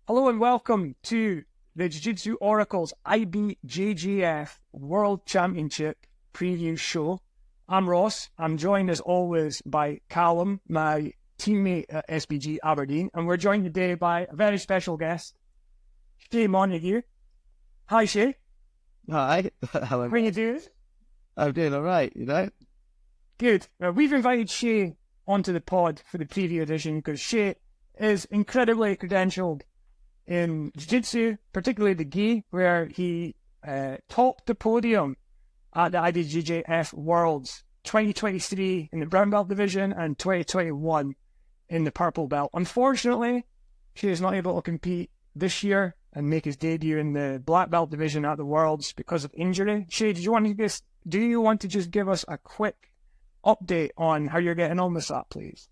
Hello and welcome to the Jiu Jitsu Oracle's IBJJF World Championship preview show. I'm Ross. I'm joined as always by Calum, my teammate at SBG Aberdeen, and we're joined today by a very special guest, Shay Montague. Hi, Shay. Hi. How are you doing? I'm doing all right, Good. We've invited Shay onto the pod for the preview edition because Shay is incredibly credentialed in Jiu-Jitsu, particularly the gi, where he topped the podium at the IBJJF Worlds 2023 in the brown belt division and 2021 in the purple belt. Unfortunately, he is not able to compete this year and make his debut in the black belt division at the Worlds because of injury. Shay, do you want to just give us a quick update on how you're getting on with that, please?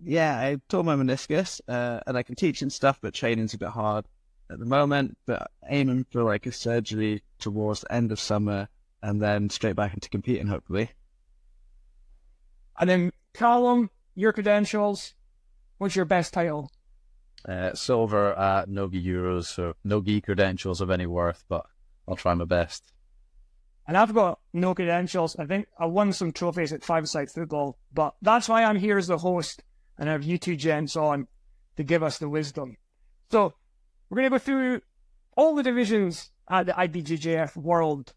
Yeah, I tore my meniscus, and I can teach and stuff, but training's a bit hard at the moment. But aiming for like a surgery towards the end of summer, and then straight back into competing, hopefully. And then, Calum, your credentials. What's your best title? Silver at no-gi Euros, so no-gi credentials of any worth, but I'll try my best. And I've got no credentials. I think I won some trophies at five-a-side football, but that's why I'm here as the host and I have you two gents on to give us the wisdom. So we're going to go through all the divisions at the IBJJF World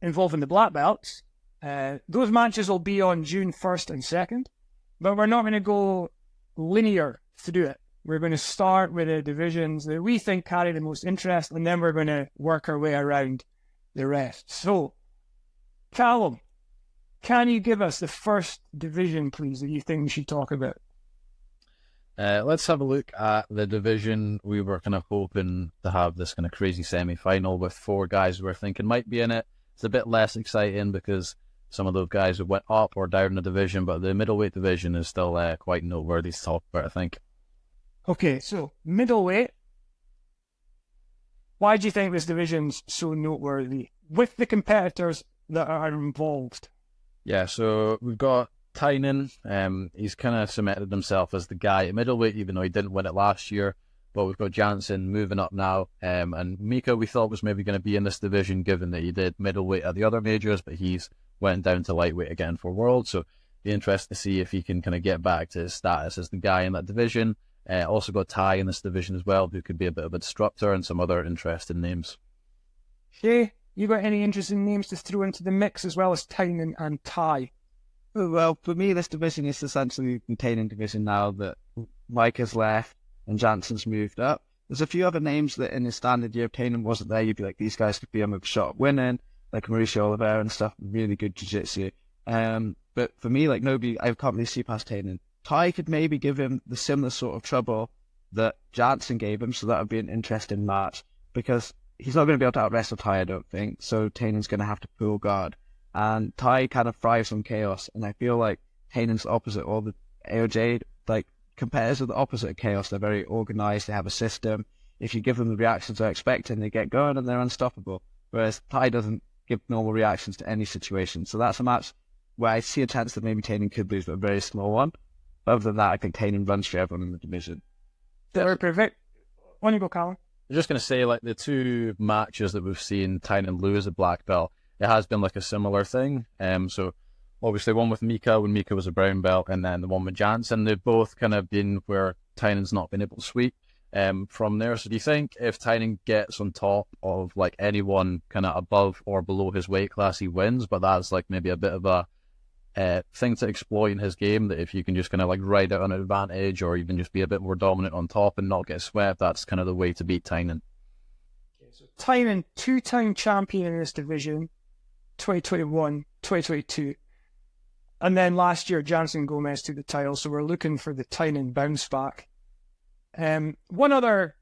involving the black belts. Those matches will be on June 1st and 2nd, but we're not going to go linear through it. We're going to start with the divisions that we think carry the most interest, and then we're going to work our way around the rest. So, Calum, can you give us the first division, please, that you think we should talk about? Let's have a look at the division. We were kind of hoping to have this kind of crazy semi-final with four guys we're thinking might be in it. It's a bit less exciting because some of those guys have went up or down in the division, but the middleweight division is still quite noteworthy to talk about, I think. Okay, so middleweight. Why do you think this division's so noteworthy with the competitors that are involved? Yeah, so we've got Tainan. He's kind of cemented himself as the guy at middleweight, even though he didn't win it last year. But we've got Jansen moving up now. And Mica, we thought was maybe going to be in this division, given that he did middleweight at the other majors, but he's went down to lightweight again for World. So be interested to see if he can kind of get back to his status as the guy in that division. Also got Tai in this division as well, who could be a bit of a disruptor, and some other interesting names. Shay, you got any interesting names to throw into the mix as well as Tainan and Tai? Well, for me, this division is essentially a containing division now that Mica's left and Jansen's moved up. There's a few other names that in the standard year, if Tainan wasn't there, you'd be like, these guys could be on a shot at winning, like Maciel Oliveira and stuff, really good jiu-jitsu. But for me, like nobody, I can't really see past Tainan. Tai could maybe give him the similar sort of trouble that Jansen gave him, so that would be an interesting match, because he's not going to be able to out-wrestle Tai, I don't think, so Tainan's going to have to pull guard. And Tai kind of thrives on chaos, and I feel like Tainan's the opposite. All the AOJ, like, competitors are the opposite of chaos. They're very organized, they have a system. If you give them the reactions they're expecting, they get going and they're unstoppable. Whereas Tai doesn't give normal reactions to any situation. So that's a match where I see a chance that maybe Tainan could lose, but a very small one. But other than that, I think Tainan runs through everyone in the division. They're perfect. On you go, Calum. I'm just going to say, like, the two matches that we've seen Tainan lose at black belt, it has been like a similar thing. So obviously one with Mica when Mica was a brown belt, and then the one with Jansen, they've both kind of been where Tainan's not been able to sweep from there. So do you think if Tainan gets on top of like anyone kind of above or below his weight class, he wins? But that's like maybe a bit of a thing to exploit in his game, that if you can just kind of like ride out an advantage or even just be a bit more dominant on top and not get swept, that's kind of the way to beat Tainan. Okay, so Tainan, two-time champion in this division, 2021, 2022. And then last year, Jansen Gomez took the title, so we're looking for the Tainan bounce back. One other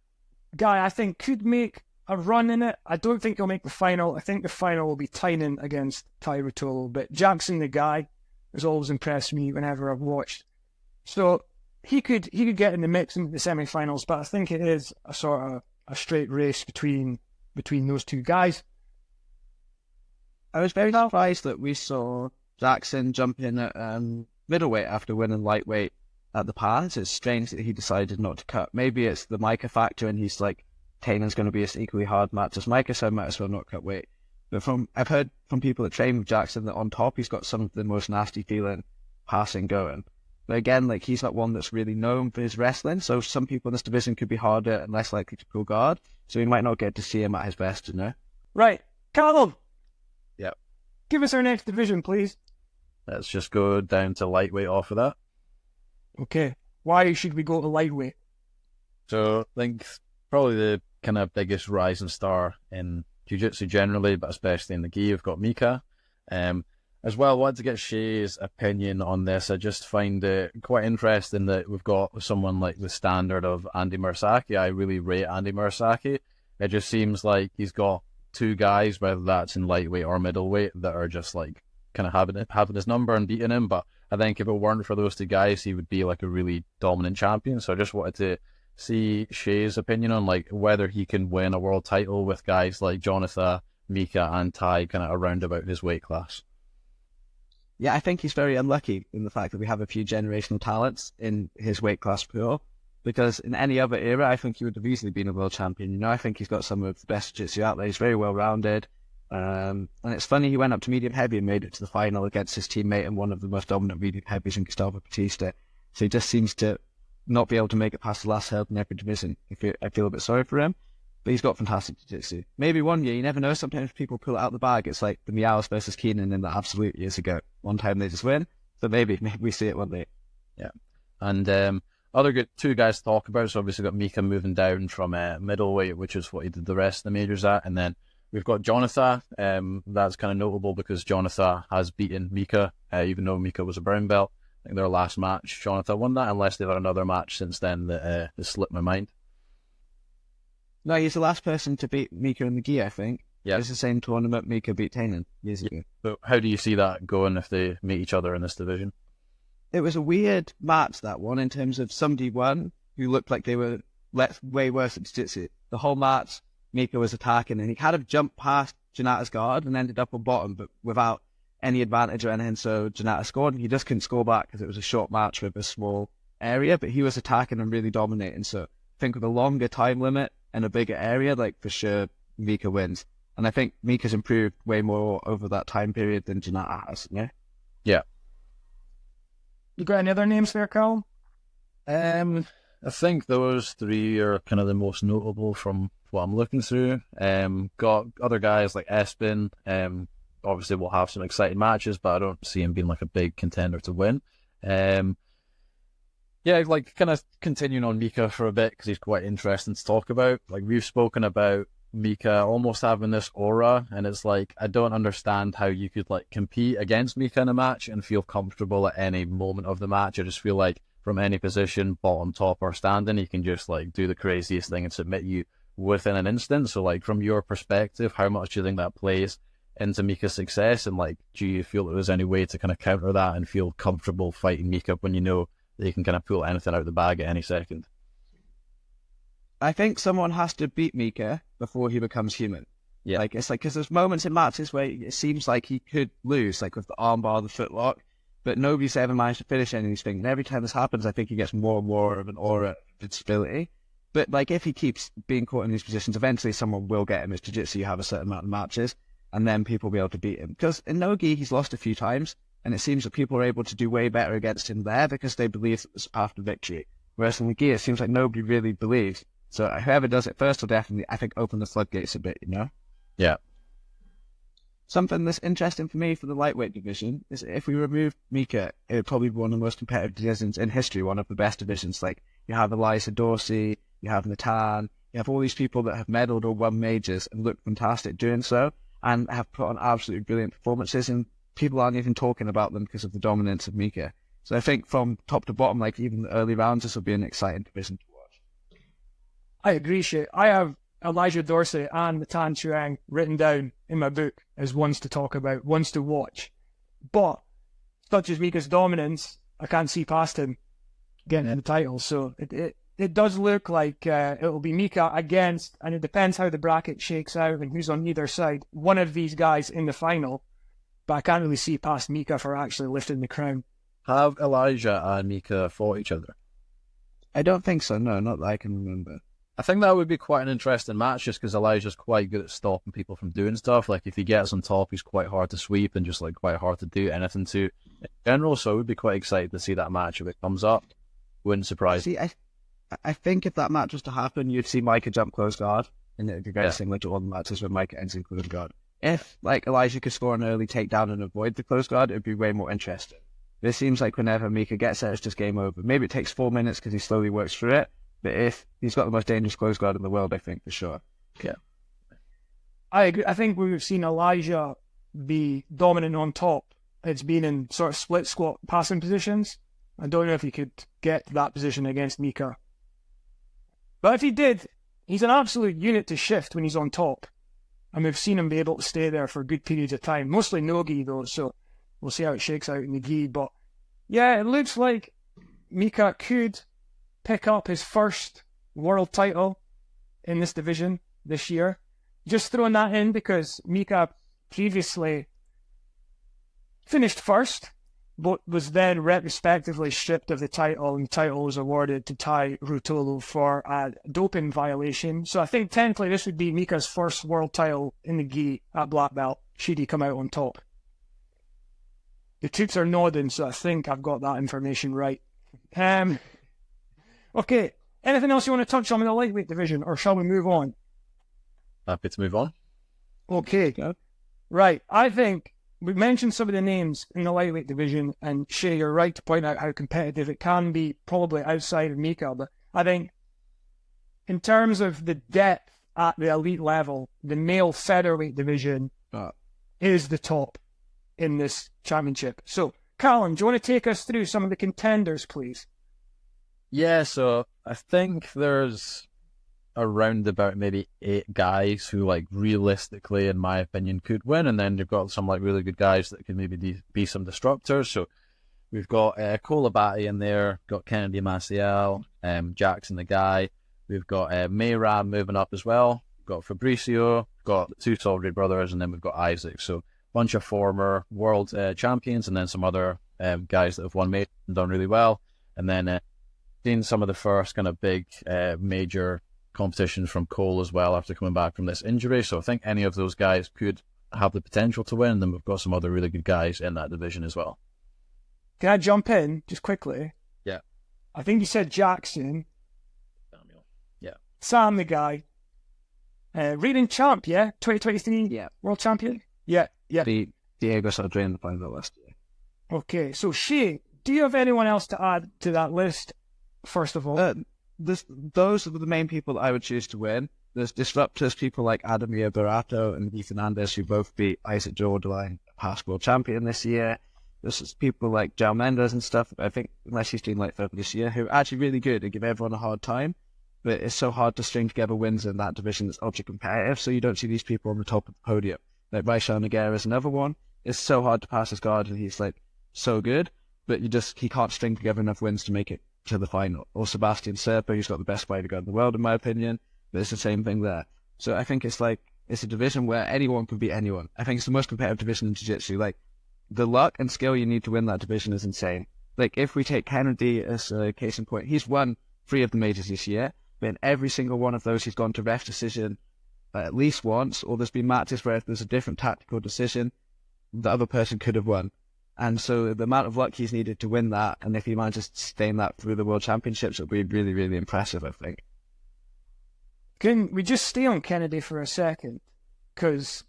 guy I think could make a run in it. I don't think he'll make the final. I think the final will be Tainan against Tai Rutolo, but Jackson, the guy, has always impressed me whenever I've watched. So he could get in the mix into the semi-finals, but I think it is a sort of a straight race between those two guys. I was very surprised that we saw Jackson jump in at middleweight after winning lightweight at the pads. It's strange that he decided not to cut. Maybe it's the Mica factor, and he's like, Tainan's going to be an equally hard match as Mica, so I might as well not cut weight. But I've heard from people that train with Jackson that on top he's got some of the most nasty feeling passing going. But again, like, he's not one that's really known for his wrestling, so some people in this division could be harder and less likely to pull guard, so we might not get to see him at his best, you know? Right. Calum! Yep. Give us our next division, please. Let's just go down to lightweight off of that. Okay. Why should we go to lightweight? So I think probably the kind of biggest rising star in Jiu-Jitsu generally, but especially in the gi, we've got Mica. As well, I wanted to get Shay's opinion on this. I just find it quite interesting that we've got someone like the standard of Andy Murasaki. I really rate Andy Murasaki. It just seems like he's got two guys, whether that's in lightweight or middleweight, that are just like kind of having his number and beating him. But I think if it weren't for those two guys, he would be like a really dominant champion. So I just wanted to see Shay's opinion on like whether he can win a world title with guys like Jonathan, Mica, and Tai kind of around about his weight class. Yeah, I think he's very unlucky in the fact that we have a few generational talents in his weight class pool, because in any other era, I think he would have easily been a world champion. You know, I think he's got some of the best jiu-jitsu out there. He's very well-rounded. And it's funny, he went up to medium heavy and made it to the final against his teammate and one of the most dominant medium heavies in Gustavo Batista. So he just seems to not be able to make it past the last hurdle in every division. I feel a bit sorry for him. But he's got fantastic jiu-jitsu. Maybe one year, you never know, sometimes people pull it out the bag. It's like the Miaos versus Keenan in the Absolute years ago. One time they just win. So maybe we see it one day. Yeah. And other good two guys to talk about. So obviously got Mica moving down from middleweight, which is what he did the rest of the majors at. And then we've got Jonathan. That's kind of notable because Jonathan has beaten Mica, even though Mica was a brown belt. I think their last match, Jonathan won that, unless they've had another match since then that has slipped my mind. No, he's the last person to beat Mica in the gi, I think. Yeah. It's the same tournament Mica beat Tainan years ago. So how do you see that going if they meet each other in this division? It was a weird match, that one, in terms of somebody won who looked like they were way worse at jiu-jitsu. The whole match, Mica was attacking, and he kind of jumped past Janata's guard and ended up on bottom, but without any advantage or anything, so Janata scored, and he just couldn't score back because it was a short match with a small area, but he was attacking and really dominating. So I think with a longer time limit and a bigger area, like, for sure, Mica wins. And I think Mika's improved way more over that time period than Janata has, yeah? Yeah. You got any other names there, Calum? I think those three are kind of the most notable from what I'm looking through. Got other guys like Espen. Obviously, we'll have some exciting matches, but I don't see him being like a big contender to win. Yeah, like kind of continuing on Mica for a bit because he's quite interesting to talk about. Like we've spoken about Mica almost having this aura, and it's like I don't understand how you could like compete against Mica in a match and feel comfortable at any moment of the match. I just feel like from any position, bottom, top, or standing, he can just like do the craziest thing and submit you within an instant. So like from your perspective, how much do you think that plays into Mica's success, and like do you feel that there's any way to kind of counter that and feel comfortable fighting Mica when you know that you can kind of pull anything out of the bag at any second? I think someone has to beat Mica before he becomes human. Yeah. Like, it's like, because there's moments in matches where it seems like he could lose, like with the armbar, the footlock, but nobody's ever managed to finish any of these things. And every time this happens, I think he gets more and more of an aura of invincibility. But like, if he keeps being caught in these positions, eventually someone will get him. It's jiu-jitsu, you have a certain amount of matches, and then people will be able to beat him. Because in no-gi, he's lost a few times, and it seems that people are able to do way better against him there because they believe that it's a path to victory. Whereas in the gi, it seems like nobody really believes. So whoever does it first will definitely, I think, open the floodgates a bit, you know? Yeah. Something that's interesting for me for the lightweight division is if we remove Mica, it would probably be one of the most competitive divisions in history, one of the best divisions. Like, you have Eliza Dorsey, you have Natan, you have all these people that have medalled or won majors and look fantastic doing so, and have put on absolutely brilliant performances, and people aren't even talking about them because of the dominance of Mica. So I think from top to bottom, like even the early rounds, this will be an exciting division to watch. I agree, Shay. I have Elijah Dorsey and Natan Chuang written down in my book as ones to talk about, ones to watch. But such as Mica's dominance, I can't see past him getting the title. So it does look like it'll be Mica against, and it depends how the bracket shakes out and who's on either side, one of these guys in the final. But I can't really see past Mica for actually lifting the crown. Have Elijah and Mica fought each other? I don't think so. No, not that I can remember. I think that would be quite an interesting match just because Elijah's quite good at stopping people from doing stuff. Like, if he gets on top, he's quite hard to sweep and just, like, quite hard to do anything to in general. So I would be quite excited to see that match if it comes up. Wouldn't surprise me. See, I think if that match was to happen, you'd see Mica jump close guard, and it would be very similar to all the matches where Mica ends in close guard. If, like, Elijah could score an early takedown and avoid the close guard, it would be way more interesting. This seems like whenever Mica gets there, it's just game over. Maybe it takes 4 minutes because he slowly works through it, but if he's got the most dangerous close guard in the world, I think, for sure. Yeah. I agree. I think we've seen Elijah be dominant on top. It's been in sort of split squat passing positions. I don't know if he could get to that position against Mica. But if he did, he's an absolute unit to shift when he's on top. And we've seen him be able to stay there for good periods of time. Mostly no-gi, though, so we'll see how it shakes out in the gi. But yeah, it looks like Mica could pick up his first world title in this division this year. Just throwing that in because Mica previously finished first, but was then retrospectively stripped of the title, and the title was awarded to Tai Rutolo for a doping violation. So I think technically this would be Mica's first world title in the gi at black belt, should he come out on top. The troops are nodding, so I think I've got that information right. Okay, anything else you want to touch on in the lightweight division, or shall we move on? Happy to move on. Okay, right. I think we mentioned some of the names in the lightweight division, and Shay, you're right to point out how competitive it can be, probably outside of Mica, but I think in terms of the depth at the elite level, the male featherweight division is the top in this championship. So, Calum, do you want to take us through some of the contenders, please? Yeah, so I think there's around about maybe 8 guys who, like, realistically, in my opinion, could win, and then you've got some, like, really good guys that could maybe be some disruptors. So we've got Cole Abate in there, got Kennedy Maciel, Jackson the guy. We've got Mayram moving up as well. We've got Fabricio, got the 2 Soldier brothers, and then we've got Isaac. So a bunch of former world champions, and then some other guys that have won and done really well. And then seen some of the first kind of big major competitions from Cole as well after coming back from this injury. So I think any of those guys could have the potential to win. And then we've got some other really good guys in that division as well. Can I jump in just quickly? Yeah. I think you said Jackson. Samuel. Yeah. Sam the guy. Reigning champ, yeah? 2023 world champion? Yeah. Diego Pato in the final last year. Okay, so Shay, do you have anyone else to add to that list, first of all? Those are the main people that I would choose to win. There's disruptors, people like Adamir Barato and Ethan Anders, who both beat Isaac Jordaline, past world champion this year. There's people like João Mendes and stuff, I think, unless he's doing like further this year, who are actually really good and give everyone a hard time. But it's so hard to string together wins in that division that's ultra competitive, so you don't see these people on the top of the podium. Like Raishan Nogueira is another one. It's so hard to pass his guard, and he's like so good, but he can't string together enough wins to make it to the final. Or Sebastian Serpa, who's got the best fighter guard in the world, in my opinion, but it's the same thing there. So I think it's a division where anyone can beat anyone. I think it's the most competitive division in Jiu-Jitsu. Like, the luck and skill you need to win that division is insane. Like, if we take Kennedy as a case in point, he's won 3 of the majors this year, but in every single one of those, he's gone to ref decision at least once, or there's been matches where if there's a different tactical decision, the other person could have won. And so the amount of luck he's needed to win that, and if he manages to sustain that through the World Championships, it'll be really, really impressive, I think. Can we just stay on Kennedy for a second? Because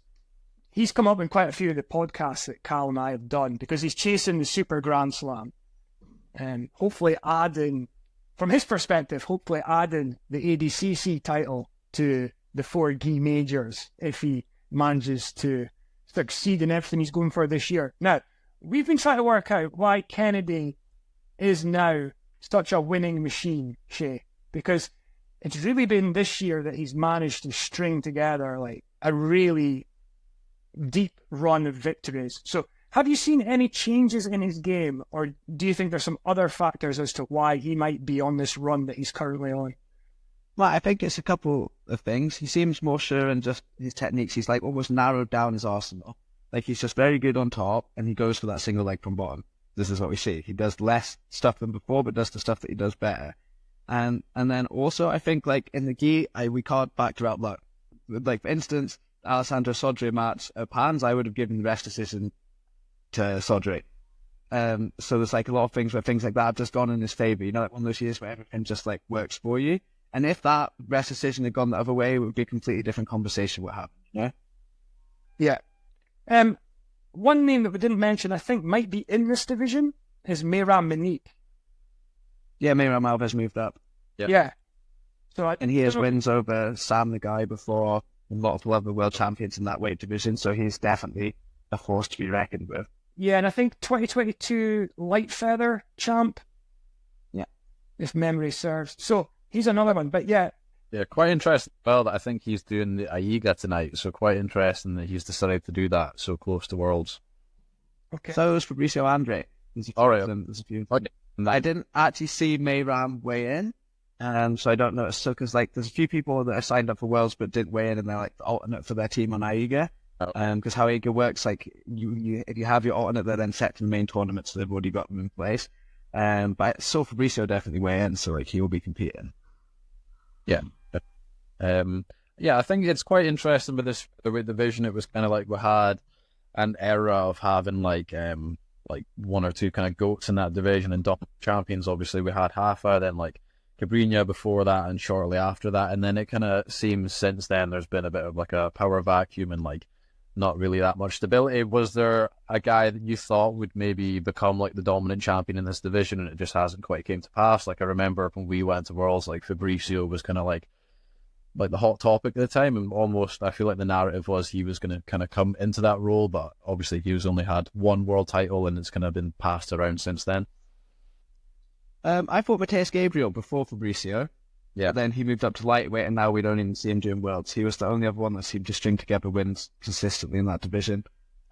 he's come up in quite a few of the podcasts that Cal and I have done, because he's chasing the Super Grand Slam. And hopefully adding, from his perspective, the ADCC title to the 4 gi majors if he manages to succeed in everything he's going for this year. Now, we've been trying to work out why Kennedy is now such a winning machine, Shay, because it's really been this year that he's managed to string together like a really deep run of victories. So have you seen any changes in his game, or do you think there's some other factors as to why he might be on this run that he's currently on? Well, I think it's a couple of things. He seems more sure in just his techniques. He's like almost narrowed down his arsenal. Like, he's just very good on top, and he goes for that single leg from bottom. this is what we see. He does less stuff than before, but does the stuff that he does better. And then also, I think, like, in the gi, we can't factor out luck. Like, for instance, Alessandro Sodre match at Pans, I would have given the rest decision to Sodre. So there's, like, a lot of things where things like that have just gone in his favour. You know, like one of those years where everything just, like, works for you. And if that rest decision had gone the other way, it would be a completely different conversation what happened, you know? Yeah. One name that we didn't mention, I think, might be in this division is Meyram Monique. Yeah, Meyram Alves moved up. Yep. Yeah. So And he has wins over Sam the Guy before, and a lot of other world champions in that weight division, so he's definitely a force to be reckoned with. Yeah, and I think 2022 light feather champ. Yeah. If memory serves. So he's another one, but yeah. Yeah, quite interesting as well that I think he's doing the AIGA tonight, so quite interesting that he's decided to do that so close to Worlds. Okay. So is Fabricio Andre. All right. There's a few. Okay. I didn't actually see Meyram weigh in, so I don't know. So, because, like, there's a few people that are signed up for Worlds but didn't weigh in, and they're, like, the alternate for their team on AIGA. Because how AIGA works, like, you if you have your alternate, they're then set to the main tournament, so they've already got them in place. But I saw Fabricio definitely weigh in, so, like, he will be competing. Yeah. Yeah, I think it's quite interesting with this division. It was kind of like we had an era of having like one or two kind of goats in that division and dominant champions. Obviously, we had Hafa, then like Cabrinha before that, and shortly after that. And then it kind of seems since then there's been a bit of like a power vacuum and like not really that much stability. Was there a guy that you thought would maybe become like the dominant champion in this division, and it just hasn't quite came to pass? Like I remember when we went to Worlds, like Fabricio was kind of like the hot topic at the time, and almost I feel like the narrative was he was going to kind of come into that role, but obviously he was only had one world title and it's kind of been passed around since then. I thought Mateus Gabriel before Fabricio. Yeah. Then he moved up to lightweight, and now we don't even see him doing Worlds. He was the only other one that seemed to string together wins consistently in that division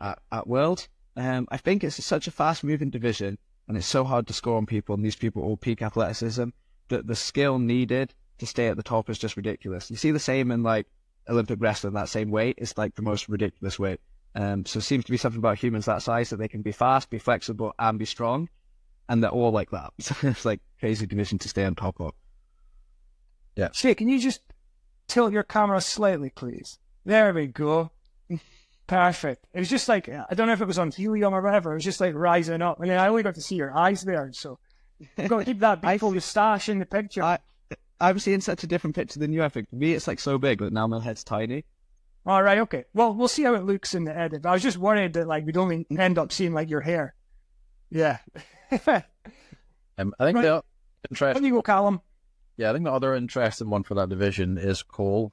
at Worlds. I think it's such a fast-moving division, and it's so hard to score on people, and these people all peak athleticism, that the skill needed to stay at the top is just ridiculous. You see the same in like Olympic wrestling, that same weight. It's like the most ridiculous weight. So it seems to be something about humans that size that they can be fast, be flexible, and be strong, and they're all like that. So it's like crazy division to stay on top of. Yeah. Shay, can you just tilt your camera slightly, please? There we go. Perfect. It was just like, I don't know if it was on helium or whatever, it was just like rising up. And then I only got to see your eyes there, so you've got to keep that beautiful moustache in the picture. I'm seeing such a different picture than you, I think. For me, it's like so big, but now my head's tiny. All right, okay. Well, we'll see how it looks in the edit. But I was just worried that like we'd only end up seeing like your hair. Yeah. I think the interesting. There you go, Calum. Yeah, I think the other interesting one for that division is Cole.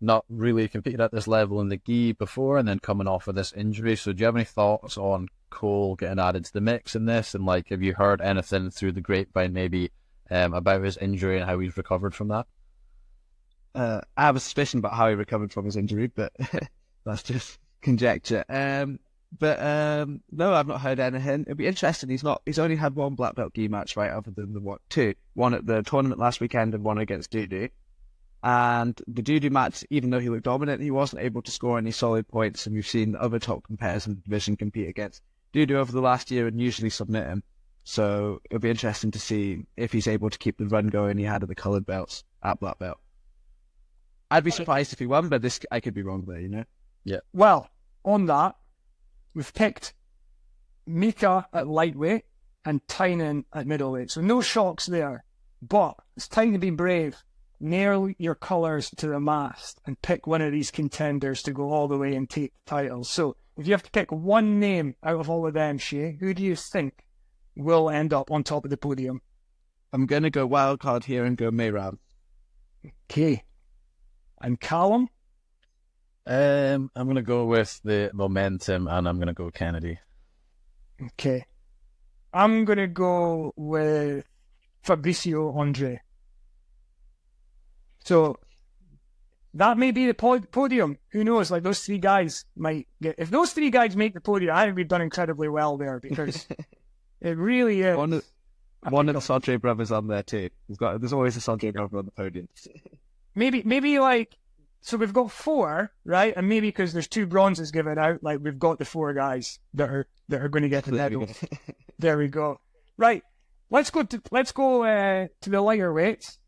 Not really competed at this level in the gi before, and then coming off of this injury. So, do you have any thoughts on Cole getting added to the mix in this? And like, have you heard anything through the grapevine, maybe about his injury and how he's recovered from that? I have a suspicion about how he recovered from his injury, but that's just conjecture. No, I've not heard anything. It'd be interesting. He's only had one black belt gi match, right? Other than two. One at the tournament last weekend and one against Dudu. And the Dudu match, even though he looked dominant, he wasn't able to score any solid points. And we've seen other top competitors in the division compete against Dudu over the last year and usually submit him. So it'll be interesting to see if he's able to keep the run going he had at the coloured belts at black belt. I'd be surprised if he won, but I could be wrong there, you know? Yeah. Well, on that, we've picked Mica at lightweight and Tainan at middleweight. So no shocks there. But it's time to be brave. Nail your colours to the mast and pick one of these contenders to go all the way and take the title. So if you have to pick one name out of all of them, Shay, who do you think will end up on top of the podium? I'm going to go wild card here and go Meyram. Okay. And Calum? I'm going to go with the momentum, and I'm going to go Kennedy. Okay. I'm going to go with Fabricio Andre. So that may be the podium. Who knows? Like those three guys might get. If those three guys make the podium, I think we've done incredibly well there because it really is. One of the Sodre brothers on there too. There's always a Sodre brother on the podium. Maybe like, so we've got four, right? And maybe because there's two bronzes given out, like we've got the four guys that are going to get the medal. There we go. Right, let's go to the lighter weights.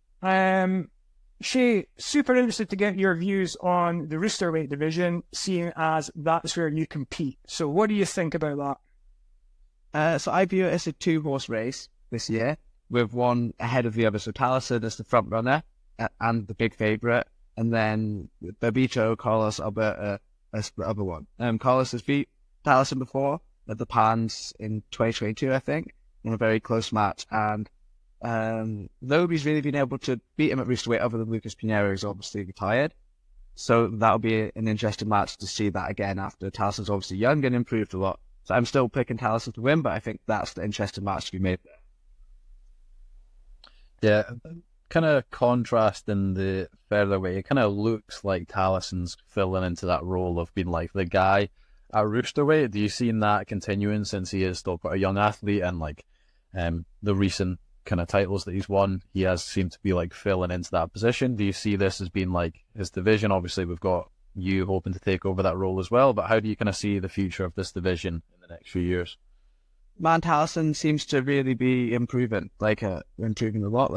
Shay, super interested to get your views on the roosterweight division, seeing as that's where you compete. So what do you think about that? So I view it as a 2-horse race this year, with one ahead of the other. So Taliesin is the front runner and the big favourite, and then Babito, Carlos, Alberta as the other one. Carlos has beat Taliesin before at the Pans in 2022, I think, in a very close match, and nobody's really been able to beat him at roosterweight other than Lucas Pinheiro, who's obviously retired. So that'll be an interesting match to see that again after Taliesin's obviously young and improved a lot. So I'm still picking Taliesin to win, but I think that's the interesting match to be made there. Yeah, kind of contrast in the featherweight. It kind of looks like Taliesin's filling into that role of being like the guy at roosterweight. Do you see that continuing since he is still quite a young athlete, and like the recent kind of titles that he's won, he has seemed to be like filling into that position? Do you see this as being like his division? Obviously, we've got you hoping to take over that role as well, but how do you kind of see the future of this division in the next few years? Man, Taliesin seems to really be improving, improving a lot.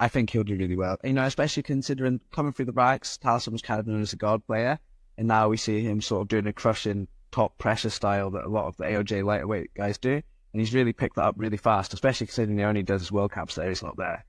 I think he'll do really well. You know, especially considering coming through the ranks, Taliesin was kind of known as a guard player, and now we see him sort of doing a crushing top pressure style that a lot of the AOJ lightweight guys do, and he's really picked that up really fast, especially considering he only does his World Cups there. He's not there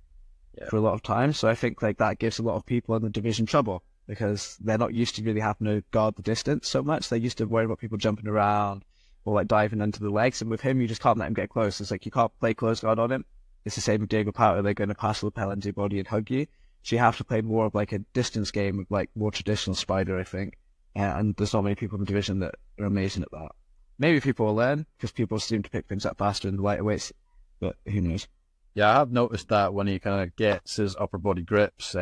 for a lot of time, so I think that gives a lot of people in the division trouble, because they're not used to really having to guard the distance so much. They're used to worrying about people jumping around or diving into the legs, and with him you just can't let him get close. It's like you can't play close guard on him. It's the same with Diego Pato. They're going to pass the lapel into your body and hug you, so you have to play more of a distance game with more traditional spider, I think. And there's not many people in the division that are amazing at that. Maybe people will learn, because people seem to pick things up faster in the lighter weights, but who knows. Yeah, I have noticed that when he kind of gets his upper body grips,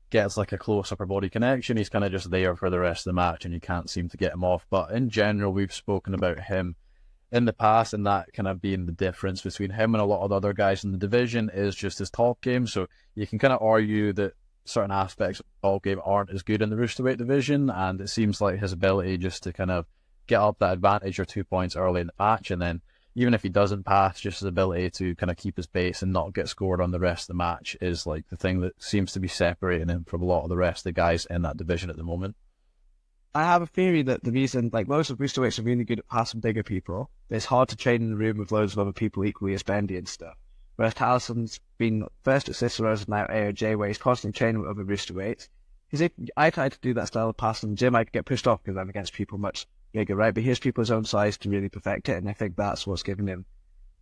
gets like a close upper body connection, he's kind of just there for the rest of the match and you can't seem to get him off. But in general, we've spoken about him in the past, and that kind of being the difference between him and a lot of the other guys in the division is just his top game. So you can kind of argue that certain aspects of the top game aren't as good in the roosterweight division, and it seems like his ability just to kind of get up that advantage or 2 points early in the match, and then even if he doesn't pass, just his ability to kind of keep his pace and not get scored on the rest of the match is like the thing that seems to be separating him from a lot of the rest of the guys in that division at the moment. I have a theory that the reason, most of roosterweights are really good at passing bigger people, but it's hard to train in the room with loads of other people equally as bendy and stuff. Whereas Taliesin's been first at Cicero's and now AOJ, where he's constantly training with other roosterweights. Because if I tried to do that style of passing in the gym, I could get pushed off because I'm against people much bigger, right? But here's people his own size to really perfect it, and I think that's what's giving him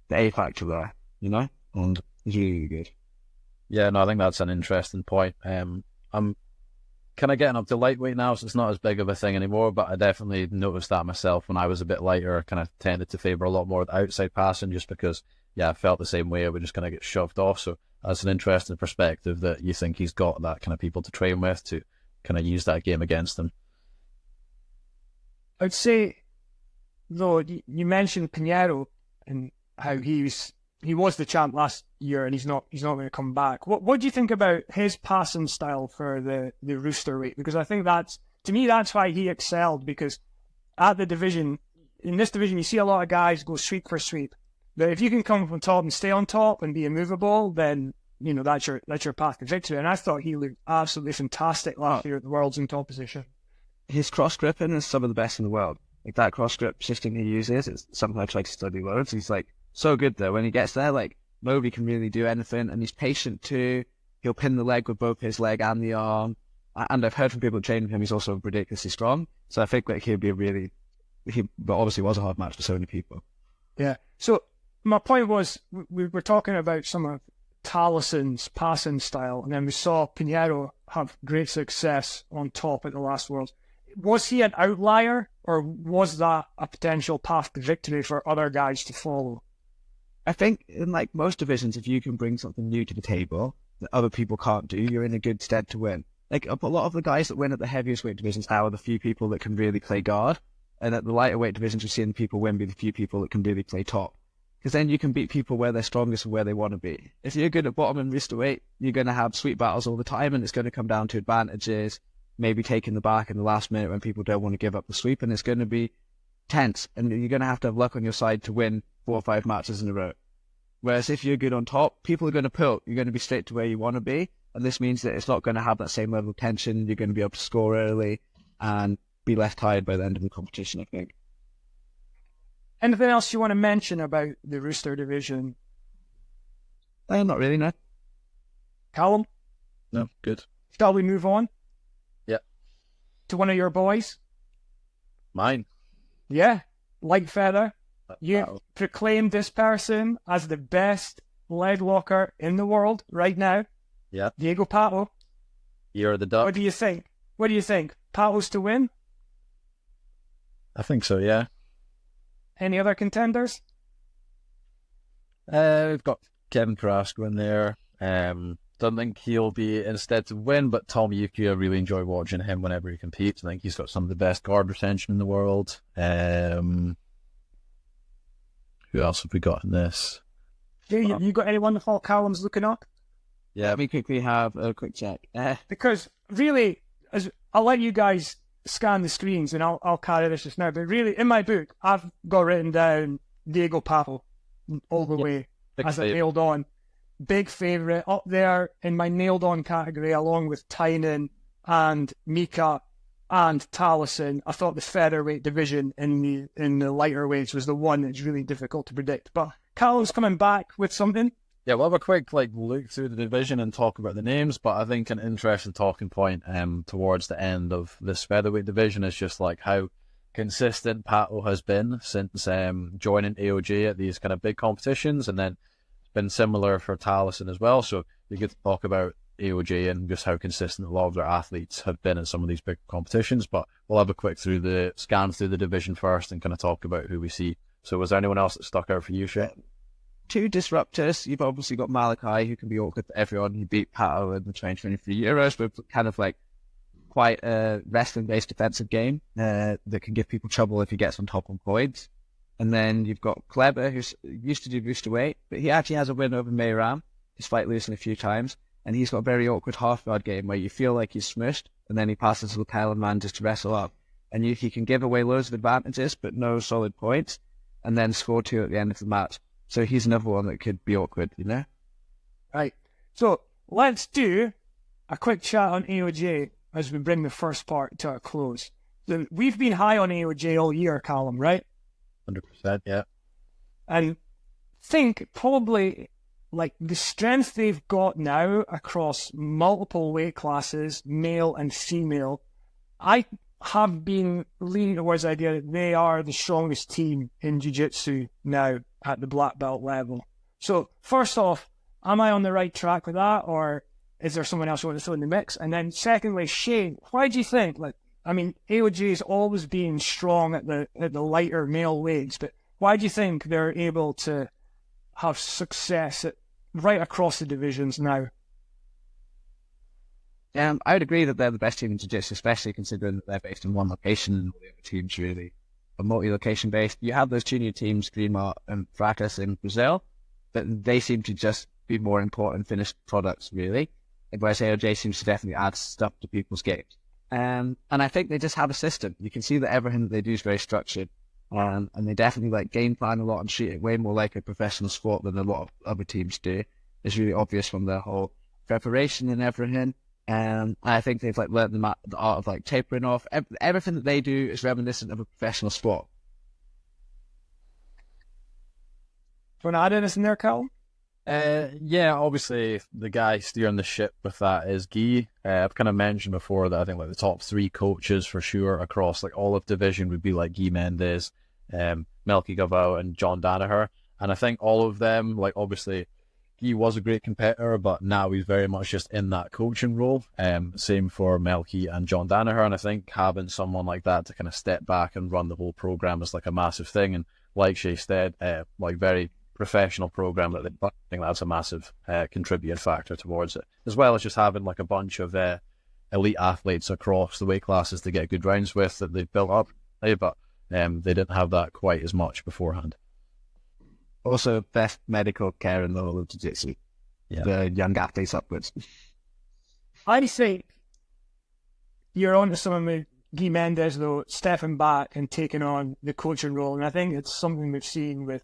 the A factor there, you know? And he's really, really good. Yeah, no, I think that's an interesting point. I'm kind of getting up to lightweight now, so it's not as big of a thing anymore, but I definitely noticed that myself when I was a bit lighter. I kind of tended to favour a lot more of the outside passing just because, I felt the same way. I would just kind of get shoved off. So that's an interesting perspective that you think he's got that kind of people to train with to kind of use that game against him. I'd say, though, you mentioned Pinheiro and how he was the champ last year and he's not going to come back. What do you think about his passing style for the roosterweight? Because I think that's why he excelled, because in this division, you see a lot of guys go sweep for sweep. But if you can come from top and stay on top and be immovable, then that's your path to victory. And I thought he looked absolutely fantastic last year at the Worlds in top position. His cross gripping is some of the best in the world. That cross grip system he uses, it's something I tried to study loads. He's so good though. When he gets there, nobody can really do anything, and he's patient too. He'll pin the leg with both his leg and the arm. And I've heard from people training him, he's also ridiculously strong. So I think that but obviously it was a hard match for so many people. Yeah. So my point was, we were talking about some of Taliesin's passing style, and then we saw Pinheiro have great success on top at the last Worlds. Was he an outlier, or was that a potential path to victory for other guys to follow? I think in most divisions, if you can bring something new to the table that other people can't do, you're in a good stead to win. A lot of the guys that win at the heaviest weight divisions now are the few people that can really play guard, and at the lighter weight divisions, we're seeing people win be the few people that can really play top. Because then you can beat people where they're strongest and where they want to be. If you're good at bottom and roosterweight, you're going to have sweet battles all the time, and it's going to come down to advantages, maybe taking the back in the last minute when people don't want to give up the sweep, and it's going to be tense, and you're going to have luck on your side to win 4 or 5 matches in a row. Whereas if you're good on top, people are going to pull. You're going to be straight to where you want to be. And this means that it's not going to have that same level of tension. You're going to be able to score early and be less tired by the end of the competition, I think. Anything else you want to mention about the Rooster division? Not really, no. Calum, No, good. shall we move on? Yeah. To one of your boys? Mine. Yeah, Light Feather. You Pato. proclaimed this person as the best leg locker in the world right now. Yeah. Diego Pato. You're the duck. What do you think? What do you think? Pato's to win? I think so, yeah. Any other contenders? We've got Kevin Carrasco in there. Don't think he'll be instead to win, but Tom Yuki, I really enjoy watching him whenever he competes. I think he's got some of the best guard retention in the world. Who else have we got in this? Yeah, you got anyone that Calum's looking up? Yeah, Let me quickly have a quick check. Because really, I'll let you guys scan the screens and I'll carry this just now. But really, in my book, I've got written down Diego Pato all the way as I nailed on. Big favourite up there in my nailed on category, along with Tainan and Mica and Taliesin. I thought the featherweight division in the lighter weights was the one that's really difficult to predict. But Calum's coming back with something. Yeah, we'll have a quick look through the division and talk about the names, but I think an interesting talking point towards the end of this featherweight division is just how consistent Pato has been since joining AOJ at these kind of big competitions, and then it's been similar for Taliesin as well. So you get to talk about AOJ and just how consistent a lot of their athletes have been in some of these big competitions, but we'll have a quick scan through the division first and kind of talk about who we see. So was there anyone else that stuck out for you, Shay? 2 disruptors. You've obviously got Malachi, who can be awkward to everyone. He beat Pato in the 2023 Euros, but kind of quite a wrestling-based defensive game that can give people trouble if he gets on top on points. And then you've got Kleber, who used to do roosterweight, but he actually has a win over Mayram, despite losing a few times. And he's got a very awkward half-guard game where you feel like he's smushed, and then he passes to the Calum man just to wrestle up. And he can give away loads of advantages, but no solid points, and then score 2 at the end of the match. So he's another one that could be awkward, you know? Right. So let's do a quick chat on AOJ as we bring the first part to a close. So we've been high on AOJ all year, Calum, right? 100%, yeah. And think probably the strength they've got now across multiple weight classes, male and female, I have been leaning towards the idea that they are the strongest team in Jiu-Jitsu now at the black belt level. So first off, am I on the right track with that, or is there someone else you want to throw in the mix? And then secondly, Shane, why do you think, AOJ's always been strong at the lighter male weights, but why do you think they're able to have success right across the divisions now? I would agree that they're the best team in Jiu-Jitsu, especially considering that they're based in one location and all the other teams really are multi-location based. You have those junior teams, Greenmart and Fracas in Brazil, but they seem to just be more important finished products really, whereas AOJ seems to definitely add stuff to people's games. And I think they just have a system. You can see that everything that they do is very structured, and they definitely game plan a lot and treat it way more like a professional sport than a lot of other teams do. It's really obvious from their whole preparation and everything. And I think they've learned the art of tapering off. Everything that they do is reminiscent of a professional sport. Do you want to add anything there, Calum? Yeah, obviously the guy steering the ship with that is Guy. I've kind of mentioned before that I think the top 3 coaches for sure across all of division would be Guy Mendes, Melky Gavao, and John Danaher. And I think all of them, obviously Guy was a great competitor, but now he's very much just in that coaching role. Same for Melky and John Danaher, and I think having someone like that to kind of step back and run the whole program is a massive thing. And like Shay said, very professional program that I think that's a massive contributing factor towards it, as well as just having a bunch of elite athletes across the weight classes to get good rounds with that they've built up. But they didn't have that quite as much beforehand. Also, best medical care in the whole of Jiu-Jitsu. Yeah. The young athletes upwards. I think you're onto something with Guy Mendes, though, stepping back and taking on the coaching role. And I think it's something we've seen with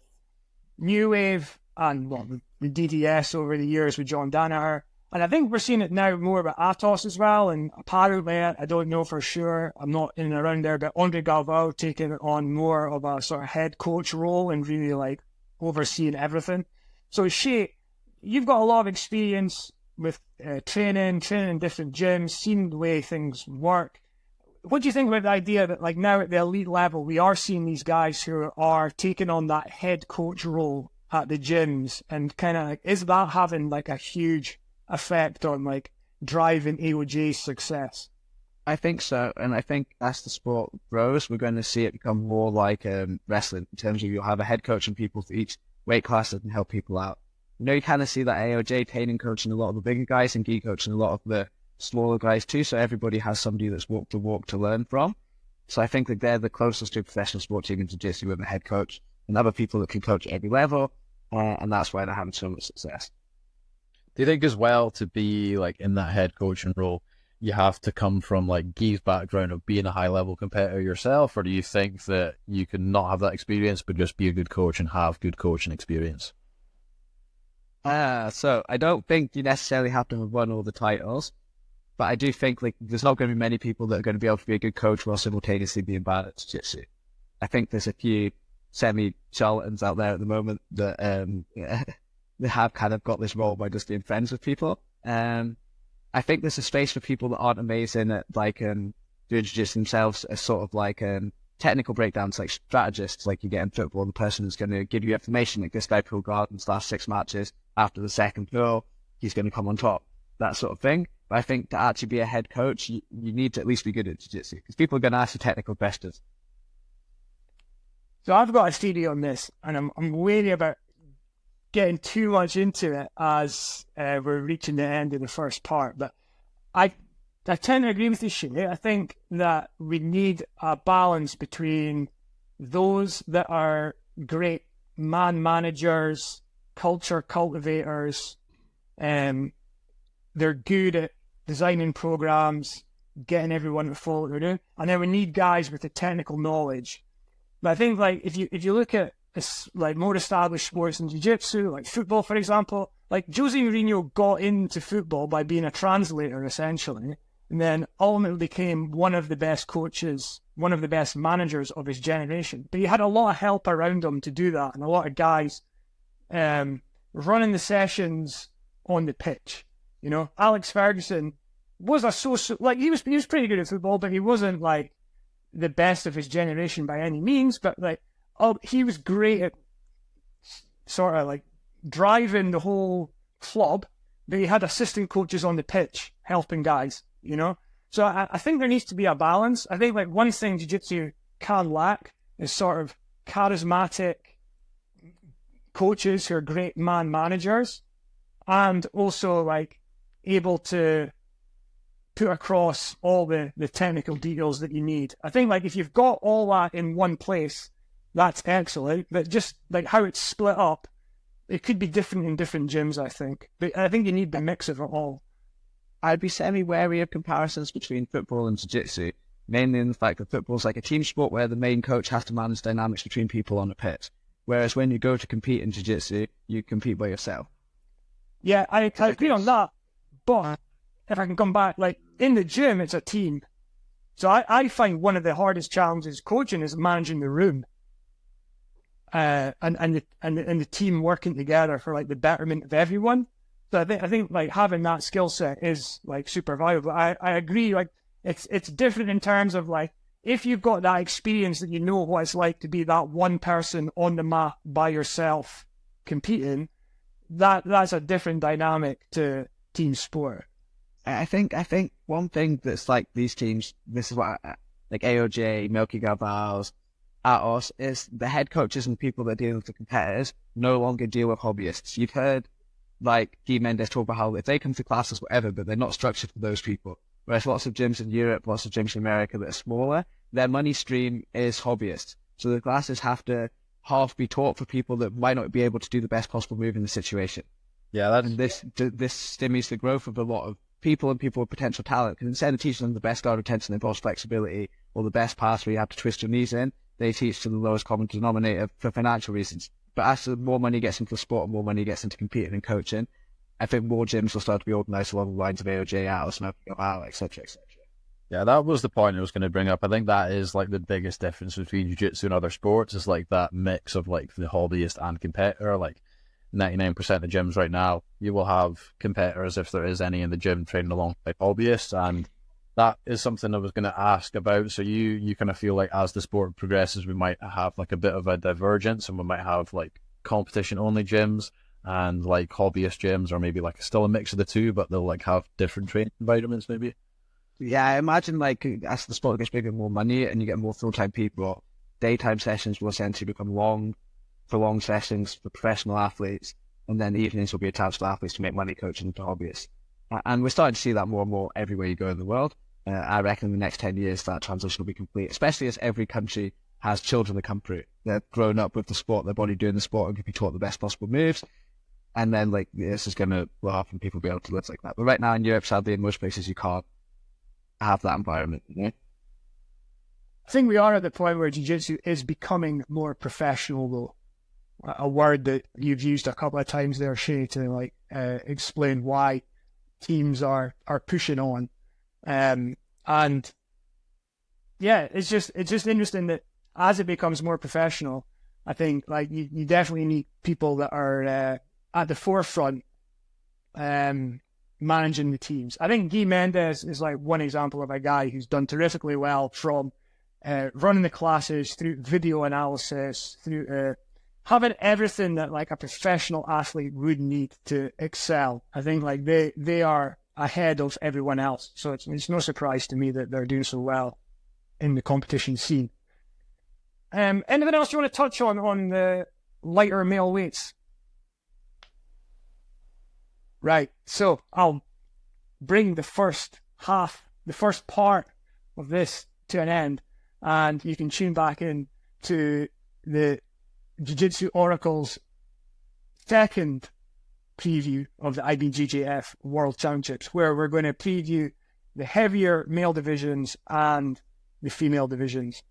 New Wave and the DDS over the years with John Danaher. And I think we're seeing it now more about Atos as well. And apparently, I don't know for sure, I'm not in and around there, but Andre Galvao taking on more of a sort of head coach role and really like overseeing everything. So Shay, you've got a lot of experience with training in different gyms, seeing the way things work. What do you think about the idea that like now at the elite level, we are seeing these guys who are taking on that head coach role at the gyms, and kind of like, is that having like a huge effect on like driving AOJ's success? I think so, and I think as the sport grows, we're going to see it become more like wrestling in terms of you'll have a head coach and people for each weight class that can help people out. You know, you kind of see that AOJ Tainan coaching a lot of the bigger guys and Guy coaching a lot of the smaller guys too, so everybody has somebody that's walked the walk to learn from. So I think that they're the closest to a professional sport team in Jiu-Jitsu with a head coach and other people that can coach at every level, and that's why they're having so much success. Do you think as well, to be like in that head coaching role, you have to come from like Guy's background of being a high level competitor yourself, or do you think that you can not have that experience but just be a good coach and have good coaching experience? So I don't think you necessarily have to have won all the titles, but I do think like there's not going to be many people that are going to be able to be a good coach while simultaneously being bad at Jiu-Jitsu. I think there's a few semi-charlatans out there at the moment that they have kind of got this role by just being friends with people. I think there's a space for people that aren't amazing at like doing Jiu-Jitsu themselves as sort of like technical breakdowns, like strategists, like you get in football, the person that's going to give you information, like this guy pulled guard in the last 6 matches, after the second throw, he's going to come on top, that sort of thing. But I think to actually be a head coach, you need to at least be good at Jiu-Jitsu, because people are going to ask you technical questions. So I've got a theory on this, and I'm wary about getting too much into it as we're reaching the end of the first part. But I tend to agree with you, Shay. I think that we need a balance between those that are great man managers, culture cultivators, they're good at designing programs, getting everyone to follow what they're doing, and then we need guys with the technical knowledge. But I think like if you look at like more established sports in jiu-jitsu, like football, for example, like Jose Mourinho got into football by being a translator essentially, and then ultimately became one of the best coaches, one of the best managers of his generation. But he had a lot of help around him to do that, and a lot of guys running the sessions on the pitch. You know, Alex Ferguson was he was pretty good at football, but he wasn't like the best of his generation by any means. But like, he was great at sort of like driving the whole club. But he had assistant coaches on the pitch helping guys. You know, so I think there needs to be a balance. I think like one thing jiu-jitsu can lack is sort of charismatic coaches who are great man managers, and also like able to put across all the technical details that you need. I think like if you've got all that in one place, that's excellent. But just like how it's split up, it could be different in different gyms, I think. But I think you need the mix of it all. I'd be semi-wary of comparisons between football and jiu-jitsu, mainly in the fact that football's like a team sport where the main coach has to manage dynamics between people on a pitch. Whereas when you go to compete in jiu-jitsu, you compete by yourself. Yeah, I agree on that. But if I can come back, like in the gym, it's a team. So I find one of the hardest challenges coaching is managing the room, and the team working together for like the betterment of everyone. So I think like having that skill set is like super valuable. I agree. Like it's different in terms of like if you've got that experience that you know what it's like to be that one person on the mat by yourself competing, that's a different dynamic to team sport. I think one thing that's like these teams, this is what like AOJ, Milky Gavals, Atos, is the head coaches and people that deal with the competitors no longer deal with hobbyists. You've heard like Guy Mendes talk about how if they come to classes, whatever, but they're not structured for those people. Whereas lots of gyms in Europe, lots of gyms in America that are smaller, their money stream is hobbyists. So the classes have to half be taught for people that might not be able to do the best possible move in the situation. Yeah, and this stimulates the growth of a lot of people and people with potential talent. Because instead of teaching them the best guard retention involves flexibility, or the best pass where you have to twist your knees in, they teach to the lowest common denominator for financial reasons. But as the more money gets into the sport and more money gets into competing and coaching, I think more gyms will start to be organised along the lines of AOJ out, smoking out, etc., etc. Yeah, that was the point I was going to bring up. I think that is like the biggest difference between jiu-jitsu and other sports is like that mix of like the hobbyist and competitor. Like 99% of gyms right now, you will have competitors if there is any in the gym training alongside hobbyists, and that is something I was going to ask about. So you kind of feel like as the sport progresses, we might have like a bit of a divergence, and we might have like competition only gyms and like hobbyist gyms, or maybe like still a mix of the two, but they'll like have different training environments maybe. Yeah, I imagine like as the sport gets bigger, more money, and you get more full-time people, daytime sessions will essentially become long sessions for professional athletes, and then evenings will be attached to athletes to make money coaching to hobbyists. And we're starting to see that more and more everywhere you go in the world. I reckon in the next 10 years that transition will be complete, especially as every country has children that come through. They're grown up with the sport, their body doing the sport, and can be taught the best possible moves. And then like this is going to blow up and people will be able to live like that. But right now in Europe, sadly, in most places you can't have that environment, you know? I think we are at the point where jiu-jitsu is becoming more professional, though. A word that you've used a couple of times there, Shay, to like explain why teams are pushing on. And yeah, it's just interesting that as it becomes more professional, I think like you definitely need people that are at the forefront managing the teams. I think Guy Mendes is like one example of a guy who's done terrifically well from running the classes through video analysis, through having everything that like a professional athlete would need to excel. I think like they are ahead of everyone else. So it's no surprise to me that they're doing so well in the competition scene. Anything else you want to touch on the lighter male weights? Right, so I'll bring the first part of this to an end, and you can tune back in to the Jiu Jitsu Oracle's second preview of the IBJJF World Championships, where we're going to preview the heavier male divisions and the female divisions.